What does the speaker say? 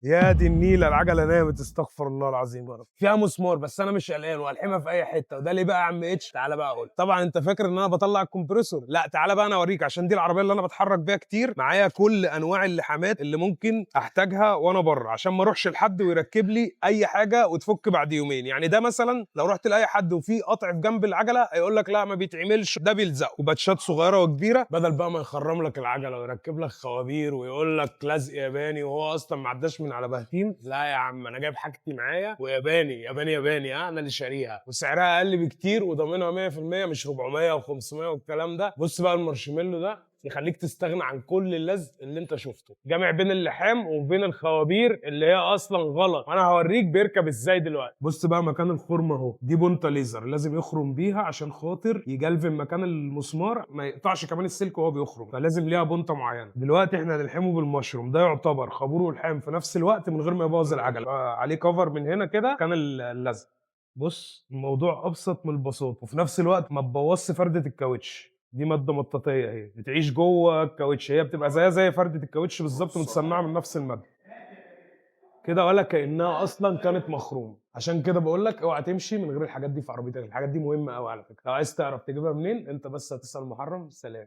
يا دي النيله، العجله نامت، استغفر الله العظيم يا رب. فيها مسمار بس انا مش قلقان، والحمها في اي حته. وده ليه بقى يا عم اتش؟ تعالى بقى اقول. طبعا انت فاكر ان انا بطلع الكمبريسور؟ لا، تعالى بقى انا اوريك. عشان دي العربيه اللي انا بتحرك بيها كتير، معايا كل انواع اللحامات اللي ممكن احتاجها وانا بره، عشان ما اروحش لحد ويركب لي اي حاجه وتفك بعد يومين. يعني ده مثلا لو رحت لاي حد وفي قطع في جنب العجله هيقول لك لا ما بيتعملش، ده بيلزق. وباتشات صغيره وكبيره، بدل بقى ما يخرم لك العجله ويركب لك خوابير ويقول لك لزق ياباني وهو اصلا ما عداش من على بهتيم. لا يا عم، انا جايب حاجتي معايا وياباني ياباني ياباني، انا اللي شاريها وسعرها اقل بكتير وضامنها 100%، مش 400 و500 والكلام ده. بص بقى المارشميلو ده يخليك تستغنى عن كل اللزق اللي انت شفته، جامع بين اللحام وبين الخوابير اللي هي اصلا غلط. وانا هوريك بيركب ازاي دلوقتي. بص بقى مكان الخرم اهو، دي بونتا ليزر لازم يخرم بيها عشان خاطر يجلفن مكان المسمار، ما يقطعش كمان السلك وهو بيخرم، فلازم ليها بونتا معينه. دلوقتي احنا هنلحمه بالمشروم، ده يعتبر خابور ولحام في نفس الوقت من غير ما يبوظ العجله. عليه كفر من هنا كده كان اللزق. بص الموضوع ابسط من البساطه، وفي نفس الوقت ما تبوظش فرده الكاوتش. دي ماده مطاطيه اهي بتعيش جوه الكاوتش، هي بتبقى زيها زي فرده الكاوتش بالظبط، متصنعه من نفس الماده كده، ولا كانها اصلا كانت مخرومه. عشان كده بقول لك اوعى تمشي من غير الحاجات دي في عربيتك، الحاجات دي مهمه قوي على فكره. لو عايز تعرف تجيبها منين انت بس هتسال محرم. سلام.